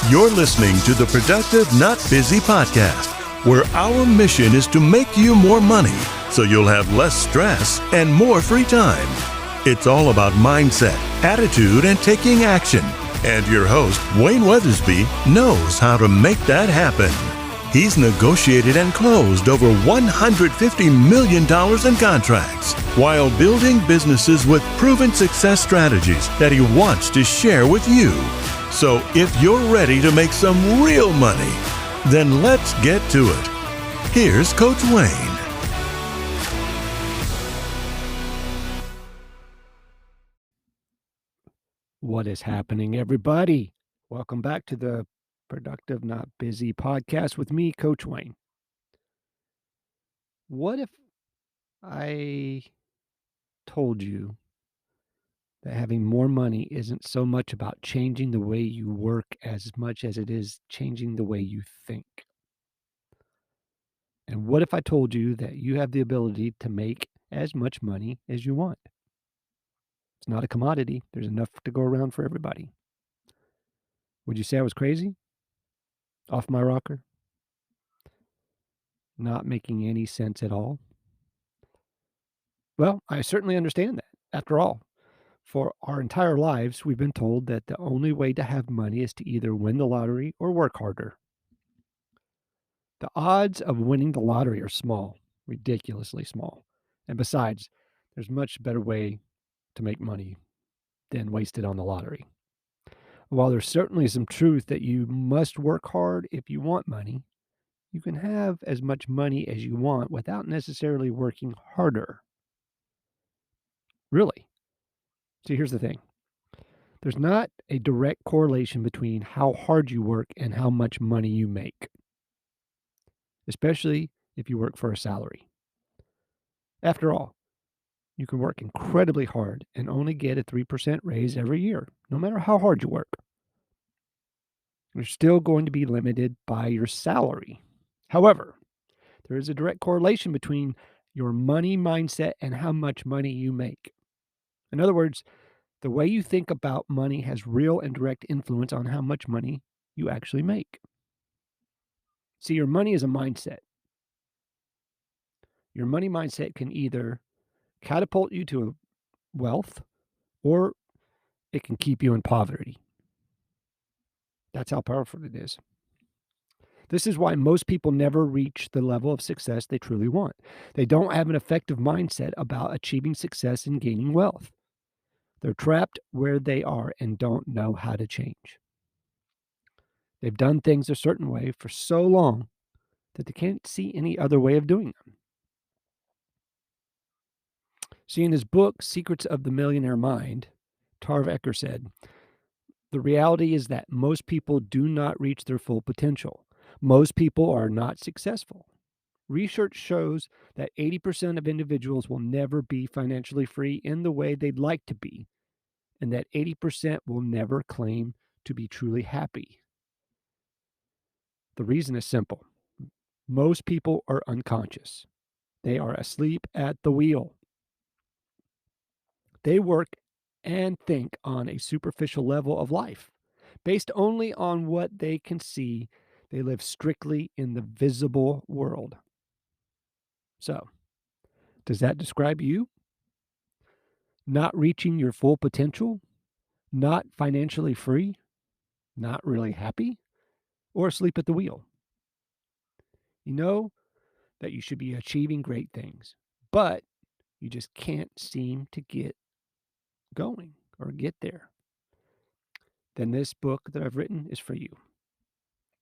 You're listening to the Productive Not Busy podcast, where our mission is to make you more money so you'll have less stress and more free time. It's all about mindset, attitude, and taking action. And your host, Wayne Weathersby, knows how to make that happen. He's negotiated and closed over $150 million in contracts while building businesses with proven success strategies that he wants to share with you. So if you're ready to make some real money, then let's get to it. Here's Coach Wayne. What is happening, everybody? Welcome back to the Productive Not Busy podcast with me, Coach Wayne. What if I told you that having more money isn't so much about changing the way you work as much as it is changing the way you think? And what if I told you that you have the ability to make as much money as you want? It's not a commodity. There's enough to go around for everybody. Would you say I was crazy? Off my rocker? Not making any sense at all? Well, I certainly understand that. After all, for our entire lives, we've been told that the only way to have money is to either win the lottery or work harder. The odds of winning the lottery are small, ridiculously small. And besides, there's much better way to make money than waste it on the lottery. While there's certainly some truth that you must work hard if you want money, you can have as much money as you want without necessarily working harder. Really. See, here's the thing. There's not a direct correlation between how hard you work and how much money you make, especially if you work for a salary. After all, you can work incredibly hard and only get a 3% raise every year, no matter how hard you work. You're still going to be limited by your salary. However, there is a direct correlation between your money mindset and how much money you make. In other words, the way you think about money has real and direct influence on how much money you actually make. See, your money is a mindset. Your money mindset can either catapult you to wealth or it can keep you in poverty. That's how powerful it is. This is why most people never reach the level of success they truly want. They don't have an effective mindset about achieving success and gaining wealth. They're trapped where they are and don't know how to change. They've done things a certain way for so long that they can't see any other way of doing them. See, in his book, Secrets of the Millionaire Mind, Tarv Ecker said, the reality is that most people do not reach their full potential. Most people are not successful. Research shows that 80% of individuals will never be financially free in the way they'd like to be, and that 80% will never claim to be truly happy. The reason is simple. Most people are unconscious. They are asleep at the wheel. They work and think on a superficial level of life. Based only on what they can see, they live strictly in the visible world. So, does that describe you? Not reaching your full potential? Not financially free? Not really happy? Or asleep at the wheel? You know that you should be achieving great things, but you just can't seem to get going or get there. Then this book that I've written is for you.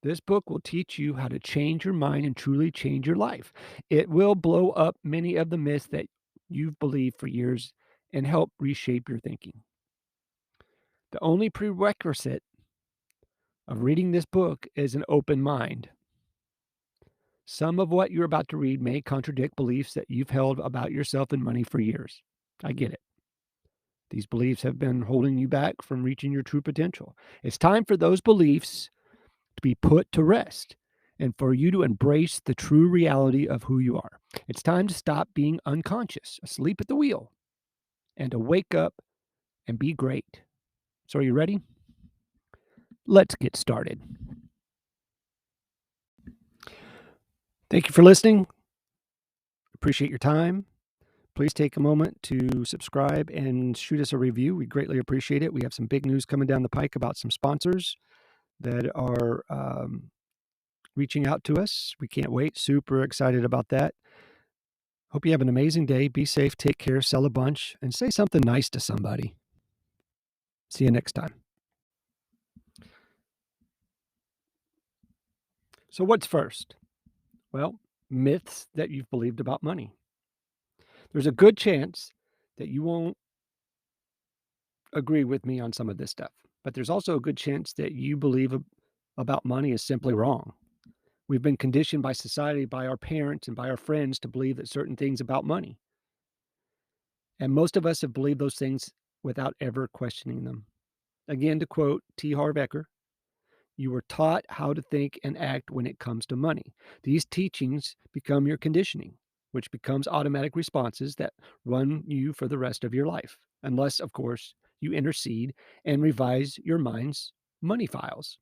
This book will teach you how to change your mind and truly change your life. It will blow up many of the myths that you've believed for years and help reshape your thinking. The only prerequisite of reading this book is an open mind. Some of what you're about to read may contradict beliefs that you've held about yourself and money for years. I get it. These beliefs have been holding you back from reaching your true potential. It's time for those beliefs to be put to rest and for you to embrace the true reality of who you are. It's time to stop being unconscious, asleep at the wheel, and to wake up and be great. So are you ready? let's get started. Thank you for listening. Appreciate your time. Please take a moment to subscribe and shoot us a review. We greatly appreciate it. We have some big news coming down the pike about some sponsors that are reaching out to us. We can't wait. Super excited about that. Hope you have an amazing day. Be safe, take care, sell a bunch, and say something nice to somebody. See you next time. So, what's first? Well, myths that you've believed about money. There's a good chance that you won't agree with me on some of this stuff, but there's also a good chance that you believe about money is simply wrong. We've been conditioned by society, by our parents, and by our friends to believe that certain things about money. And most of us have believed those things without ever questioning them. Again, to quote T. Harv Eker, you were taught how to think and act when it comes to money. These teachings become your conditioning, which becomes automatic responses that run you for the rest of your life, unless, of course, you intercede and revise your mind's money files.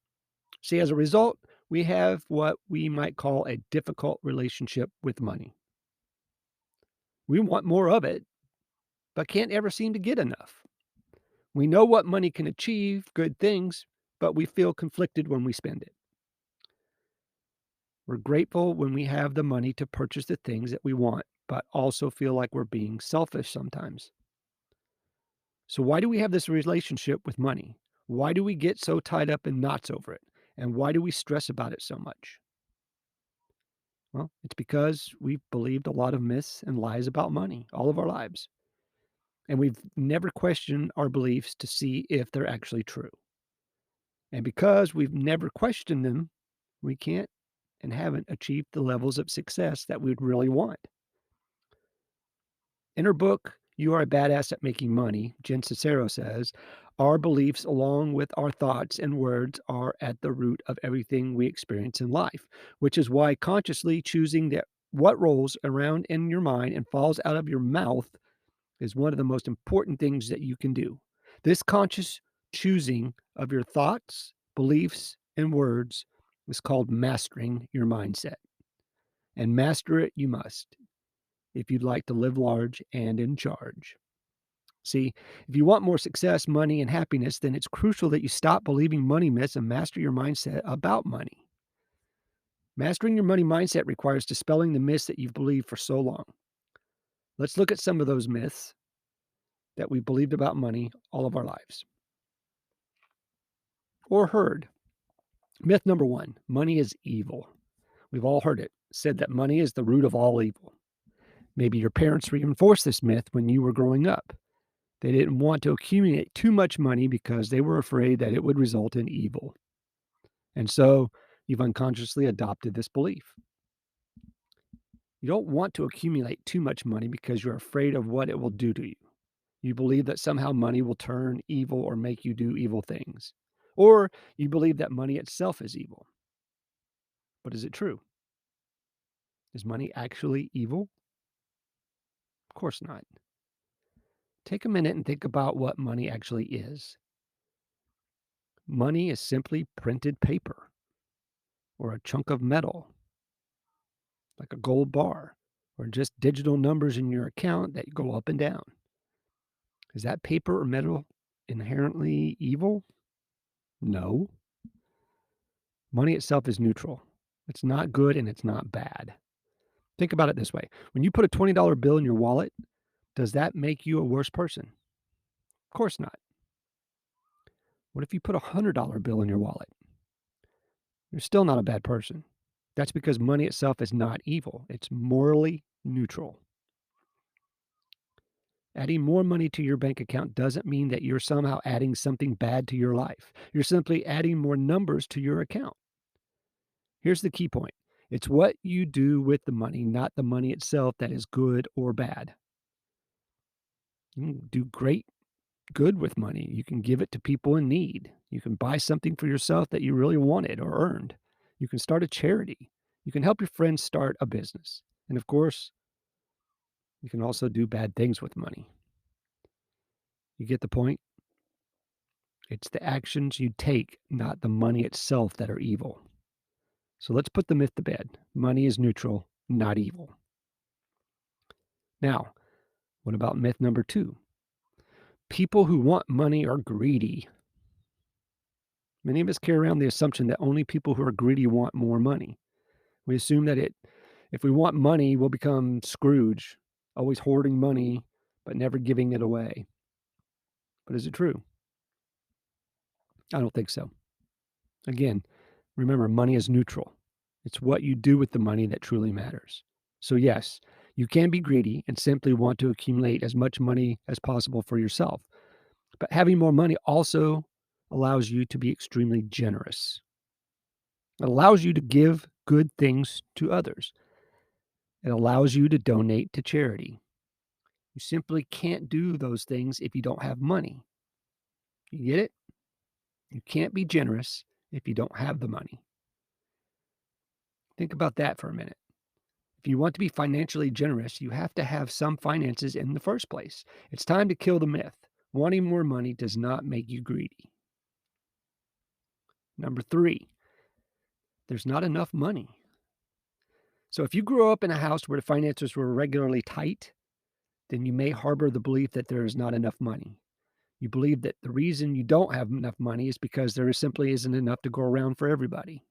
See, as a result, we have what we might call a difficult relationship with money. We want more of it, but can't ever seem to get enough. We know what money can achieve, good things, but we feel conflicted when we spend it. We're grateful when we have the money to purchase the things that we want, but also feel like we're being selfish sometimes. So, why do we have this relationship with money? Why do we get so tied up in knots over it? And why do we stress about it so much? Well, it's because we've believed a lot of myths and lies about money all of our lives. And we've never questioned our beliefs to see if they're actually true. And because we've never questioned them, we can't and haven't achieved the levels of success that we'd really want. In her book, You Are a Badass at Making Money, Jen Sincero says, our beliefs, along with our thoughts and words, are at the root of everything we experience in life, which is why consciously choosing what rolls around in your mind and falls out of your mouth is one of the most important things that you can do. This conscious choosing of your thoughts, beliefs, and words is called mastering your mindset. And master it you must if you'd like to live large and in charge. See, if you want more success, money, and happiness, then it's crucial that you stop believing money myths and master your mindset about money. Mastering your money mindset requires dispelling the myths that you've believed for so long. Let's look at some of those myths that we believed about money all of our lives or heard. Myth number one, money is evil. We've all heard it said that money is the root of all evil. Maybe your parents reinforced this myth when you were growing up. They didn't want to accumulate too much money because they were afraid that it would result in evil. And so you've unconsciously adopted this belief. You don't want to accumulate too much money because you're afraid of what it will do to you. You believe that somehow money will turn evil or make you do evil things. Or you believe that money itself is evil. But is it true? Is money actually evil? Of course not. Take a minute and think about what money actually is. Money is simply printed paper or a chunk of metal, like a gold bar, or just digital numbers in your account that go up and down. Is that paper or metal inherently evil? No. Money itself is neutral. It's not good and it's not bad. Think about it this way. When you put a $20 bill in your wallet, does that make you a worse person? Of course not. What if you put a $100 bill in your wallet? You're still not a bad person. That's because money itself is not evil. It's morally neutral. Adding more money to your bank account doesn't mean that you're somehow adding something bad to your life. You're simply adding more numbers to your account. Here's the key point. It's what you do with the money, not the money itself, that is good or bad. You can do great good with money. You can give it to people in need. You can buy something for yourself that you really wanted or earned. You can start a charity. You can help your friends start a business. And of course, you can also do bad things with money. You get the point? It's the actions you take, not the money itself, that are evil. So let's put the myth to bed. Money is neutral, not evil. Now, what about myth number 2? People who want money are greedy. Many of us carry around the assumption that only people who are greedy want more money. We assume that if we want money, we'll become Scrooge, always hoarding money, but never giving it away. But is it true? I don't think so. Again, remember, money is neutral. It's what you do with the money that truly matters. So, yes, you can be greedy and simply want to accumulate as much money as possible for yourself. But having more money also allows you to be extremely generous. It allows you to give good things to others. It allows you to donate to charity. You simply can't do those things if you don't have money. You get it? You can't be generous if you don't have the money. Think about that for a minute. If you want to be financially generous, you have to have some finances in the first place. It's time to kill the myth. Wanting more money does not make you greedy. Number 3, there's not enough money. So if you grew up in a house where the finances were regularly tight, then you may harbor the belief that there is not enough money. You believe that the reason you don't have enough money is because there simply isn't enough to go around for everybody.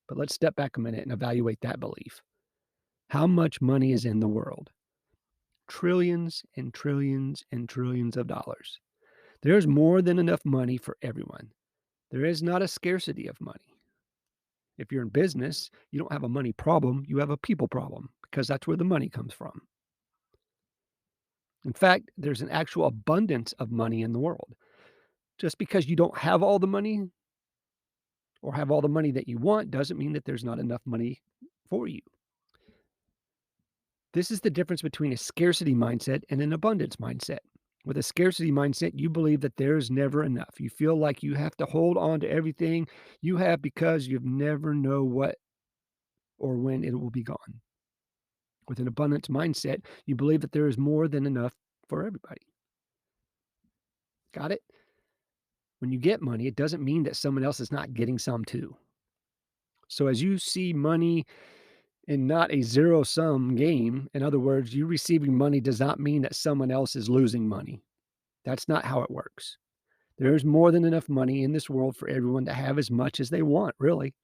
But let's step back a minute and evaluate that belief. How much money is in the world? Trillions and trillions and trillions of dollars. There's more than enough money for everyone. There is not a scarcity of money. If you're in business, you don't have a money problem, you have a people problem because that's where the money comes from. In fact, there's an actual abundance of money in the world. Just because you don't have all the money or have all the money that you want doesn't mean that there's not enough money for you. This is the difference between a scarcity mindset and an abundance mindset. With a scarcity mindset, you believe that there's never enough. You feel like you have to hold on to everything you have because you never know what or when it will be gone. With an abundance mindset, you believe that there is more than enough for everybody. Got it? When you get money, it doesn't mean that someone else is not getting some too. So as you see money in not a zero-sum game, in other words, you receiving money does not mean that someone else is losing money. That's not how it works. There's more than enough money in this world for everyone to have as much as they want, really.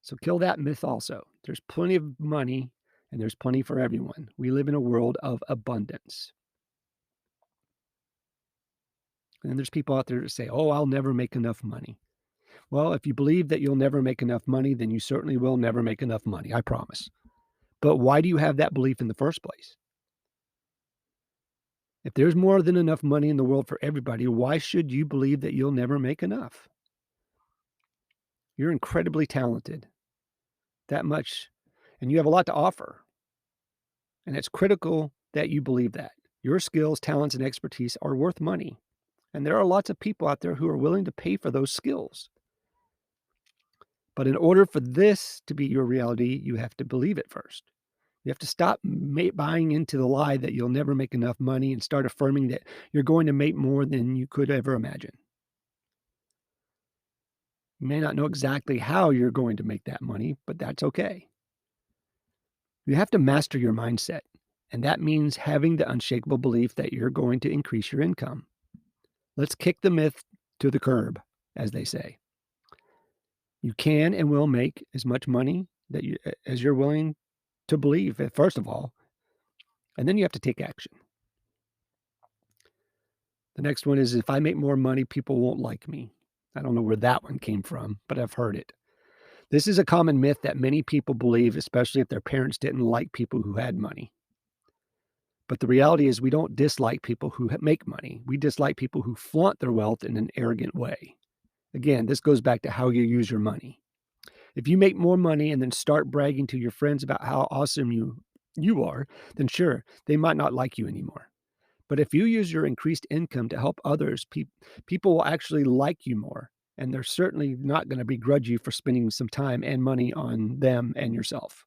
So kill that myth also. There's plenty of money and there's plenty for everyone. We live in a world of abundance. And then there's people out there that say, oh, I'll never make enough money. Well, if you believe that you'll never make enough money, then you certainly will never make enough money, I promise. But why do you have that belief in the first place? If there's more than enough money in the world for everybody, why should you believe that you'll never make enough? You're incredibly talented, that much, and you have a lot to offer. And it's critical that you believe that. Your skills, talents, and expertise are worth money. And there are lots of people out there who are willing to pay for those skills. But in order for this to be your reality, you have to believe it first. You have to stop buying into the lie that you'll never make enough money and start affirming that you're going to make more than you could ever imagine. You may not know exactly how you're going to make that money, but that's okay. You have to master your mindset, and that means having the unshakable belief that you're going to increase your income. Let's kick the myth to the curb, as they say. You can and will make as much money as you're willing to believe, first of all, and then you have to take action. The next one is, if I make more money, people won't like me. I don't know where that one came from, but I've heard it. This is a common myth that many people believe, especially if their parents didn't like people who had money. But the reality is we don't dislike people who make money. We dislike people who flaunt their wealth in an arrogant way. Again, this goes back to how you use your money. If you make more money and then start bragging to your friends about how awesome you are, then sure, they might not like you anymore. But if you use your increased income to help others, people will actually like you more. And they're certainly not going to begrudge you for spending some time and money on them and yourself.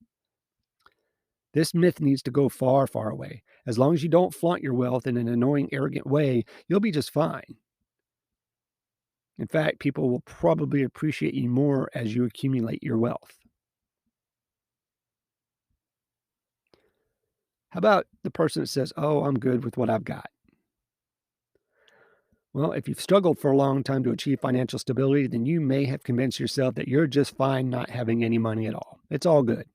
This myth needs to go far, far away. As long as you don't flaunt your wealth in an annoying, arrogant way, you'll be just fine. In fact, people will probably appreciate you more as you accumulate your wealth. How about the person that says, "Oh, I'm good with what I've got"? Well, if you've struggled for a long time to achieve financial stability, then you may have convinced yourself that you're just fine not having any money at all. It's all good.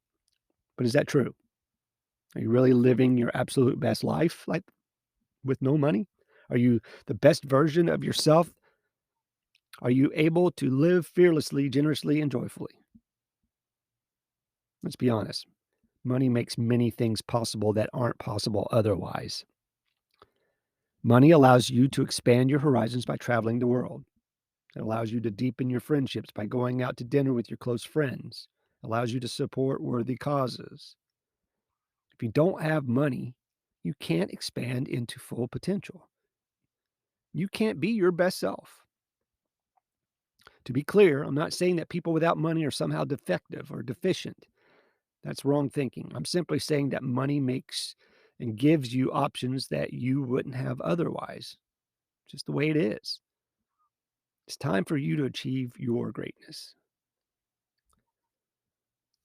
But is that true? Are you really living your absolute best life like with no money? Are you the best version of yourself? Are you able to live fearlessly, generously, and joyfully? Let's be honest. Money makes many things possible that aren't possible otherwise. Money allows you to expand your horizons by traveling the world. It allows you to deepen your friendships by going out to dinner with your close friends. It allows you to support worthy causes. If you don't have money, you can't expand into full potential. You can't be your best self. To be clear, I'm not saying that people without money are somehow defective or deficient. That's wrong thinking. I'm simply saying that money makes and gives you options that you wouldn't have otherwise. Just the way it is. It's time for you to achieve your greatness.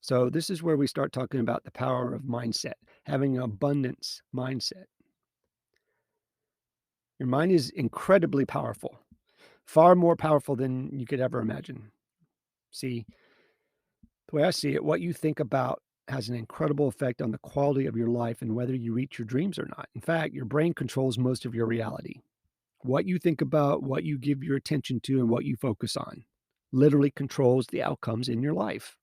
So, this is where we start talking about the power of mindset, having an abundance mindset. Your mind is incredibly powerful, far more powerful than you could ever imagine. See, the way I see it, what you think about has an incredible effect on the quality of your life and whether you reach your dreams or not. In fact, your brain controls most of your reality. What you think about, what you give your attention to, and what you focus on literally controls the outcomes in your life.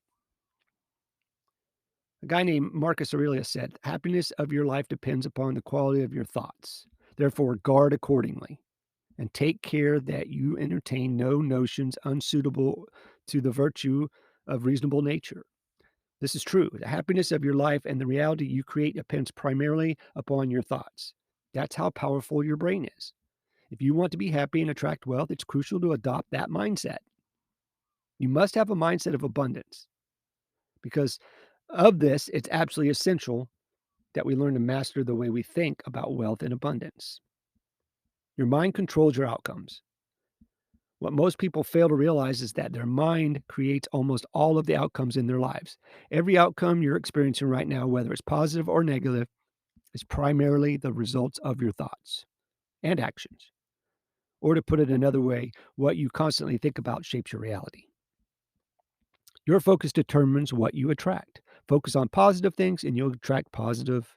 A guy named Marcus Aurelius said, "Happiness of your life depends upon the quality of your thoughts. Therefore, guard accordingly and take care that you entertain no notions unsuitable to the virtue of reasonable nature." This is true. The happiness of your life and the reality you create depends primarily upon your thoughts. That's how powerful your brain is. If you want to be happy and attract wealth, it's crucial to adopt that mindset. You must have a mindset of abundance. Because of this, it's absolutely essential that we learn to master the way we think about wealth and abundance. Your mind controls your outcomes. What most people fail to realize is that their mind creates almost all of the outcomes in their lives. Every outcome you're experiencing right now, whether it's positive or negative, is primarily the results of your thoughts and actions. Or to put it another way, what you constantly think about shapes your reality. Your focus determines what you attract. Focus on positive things and you'll attract positive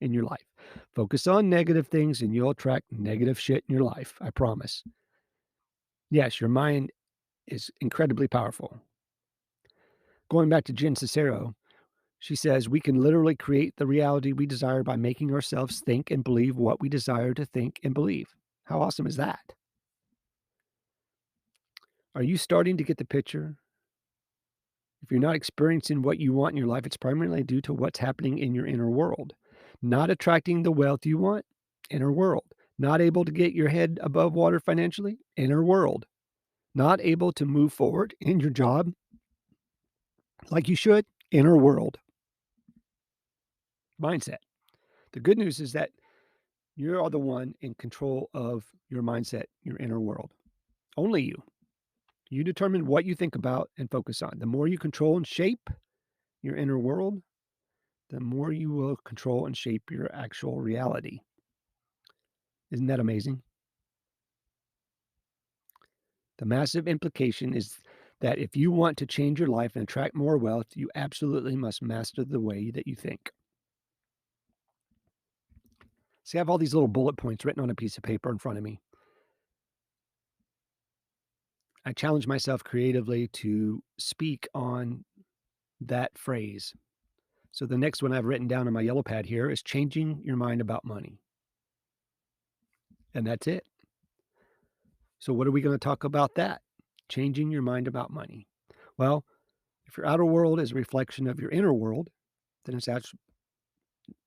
in your life. Focus on negative things and you'll attract negative shit in your life. I promise. Yes, your mind is incredibly powerful. Going back to Jen Cicero, she says, "We can literally create the reality we desire by making ourselves think and believe what we desire to think and believe." How awesome is that? Are you starting to get the picture? If you're not experiencing what you want in your life, it's primarily due to what's happening in your inner world. Not attracting the wealth you want, inner world. Not able to get your head above water financially, inner world. Not able to move forward in your job like you should, inner world. Mindset. The good news is that you are the one in control of your mindset, your inner world. Only you. You determine what you think about and focus on. The more you control and shape your inner world, the more you will control and shape your actual reality. Isn't that amazing? The massive implication is that if you want to change your life and attract more wealth, you absolutely must master the way that you think. See, I have all these little bullet points written on a piece of paper in front of me. I challenge myself creatively to speak on that phrase. So the next one I've written down on my yellow pad here is changing your mind about money. And that's it. So what are we going to talk about that? Changing your mind about money. Well, if your outer world is a reflection of your inner world, then it's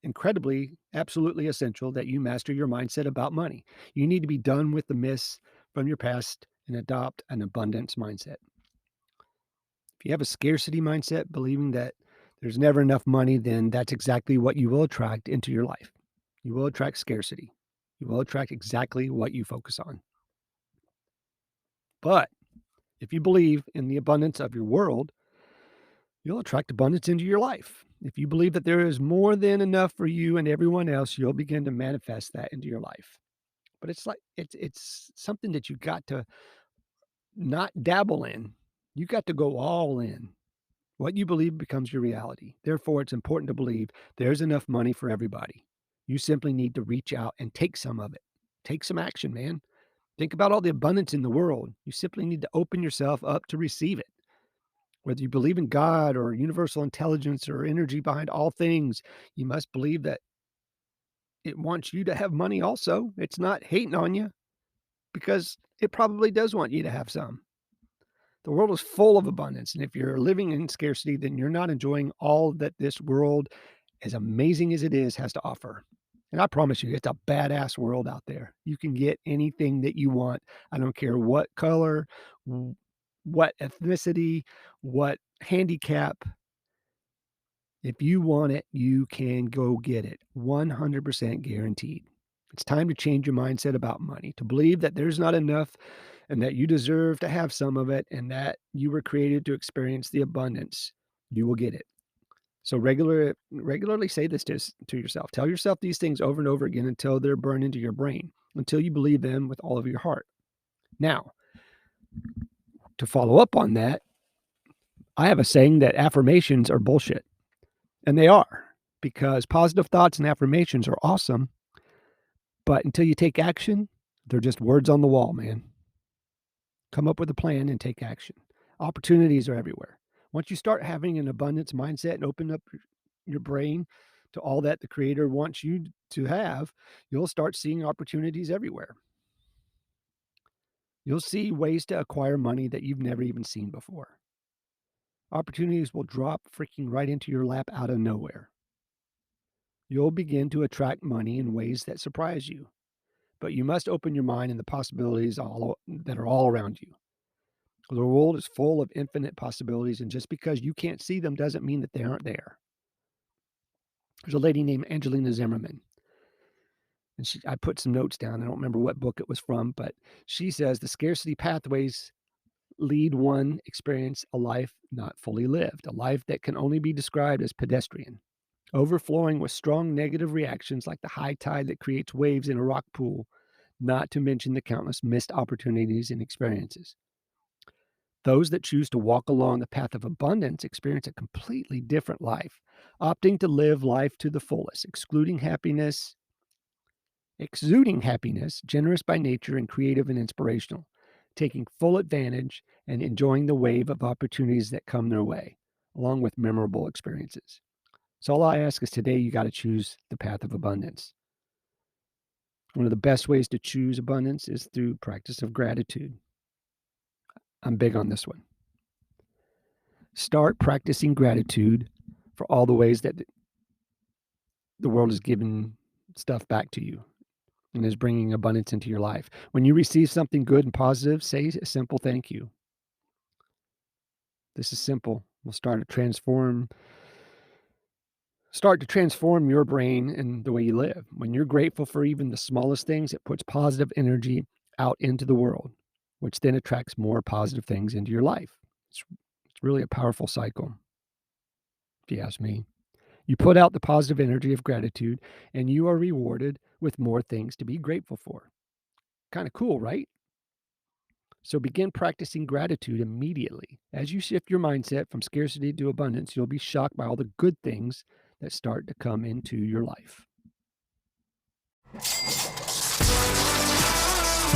incredibly, absolutely essential that you master your mindset about money. You need to be done with the myths from your past and adopt an abundance mindset. If you have a scarcity mindset, believing that there's never enough money, then that's exactly what you will attract into your life. You will attract scarcity. You will attract exactly what you focus on. But if you believe in the abundance of your world, you'll attract abundance into your life. If you believe that there is more than enough for you and everyone else, you'll begin to manifest that into your life. But it's something that you got to not dabble in. You got to go all in. What you believe becomes your reality. Therefore, it's important to believe there's enough money for everybody. You simply need to reach out and take some of it. Take some action, man. Think about all the abundance in the world. You simply need to open yourself up to receive it. Whether you believe in God or universal intelligence or energy behind all things, you must believe that it wants you to have money also. It's not hating on you because it probably does want you to have some. The world is full of abundance. And if you're living in scarcity, then you're not enjoying all that this world, as amazing as it is, has to offer. And I promise you, it's a badass world out there. You can get anything that you want. I don't care what color, what ethnicity, what handicap. If you want it, you can go get it. 100% guaranteed. It's time to change your mindset about money, to believe that there's not enough and that you deserve to have some of it and that you were created to experience the abundance. You will get it. So regularly say this to yourself. Tell yourself these things over and over again until they're burned into your brain, until you believe them with all of your heart. Now, to follow up on that, I have a saying that affirmations are bullshit. And they are, because positive thoughts and affirmations are awesome. But until you take action, they're just words on the wall, man. Come up with a plan and take action. Opportunities are everywhere. Once you start having an abundance mindset and open up your brain to all that the Creator wants you to have, you'll start seeing opportunities everywhere. You'll see ways to acquire money that you've never even seen before. Opportunities will drop freaking right into your lap out of nowhere. You'll begin to attract money in ways that surprise you. But you must open your mind and the possibilities that are all around you. The world is full of infinite possibilities, and just because you can't see them doesn't mean that they aren't there. There's a lady named Angelina Zimmerman, and I put some notes down. I don't remember what book it was from, but she says the scarcity pathways lead one experience a life not fully lived, a life that can only be described as pedestrian, overflowing with strong negative reactions like the high tide that creates waves in a rock pool, not to mention the countless missed opportunities and experiences. Those that choose to walk along the path of abundance experience a completely different life, opting to live life to the fullest, exuding happiness, generous by nature and creative and inspirational, taking full advantage and enjoying the wave of opportunities that come their way, along with memorable experiences. So all I ask is today, you got to choose the path of abundance. One of the best ways to choose abundance is through practice of gratitude. I'm big on this one. Start practicing gratitude for all the ways that the world is giving stuff back to you and is bringing abundance into your life. When you receive something good and positive, say a simple thank you. This is simple. We'll start to transform your brain and the way you live. When you're grateful for even the smallest things, it puts positive energy out into the world, which then attracts more positive things into your life. It's really a powerful cycle, if you ask me. You put out the positive energy of gratitude, and you are rewarded with more things to be grateful for. Kind of cool, right? So begin practicing gratitude immediately. As you shift your mindset from scarcity to abundance, you'll be shocked by all the good things that start to come into your life.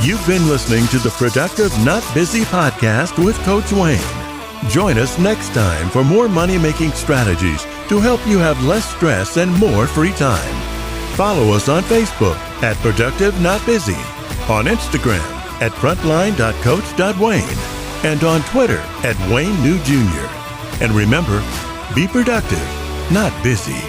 You've been listening to the Productive Not Busy podcast with Coach Wayne. Join us next time for more money-making strategies to help you have less stress and more free time. Follow us on Facebook at Productive Not Busy, on Instagram at frontline.coach.wayne, and on Twitter at Wayne New Jr. And remember, be productive, not busy.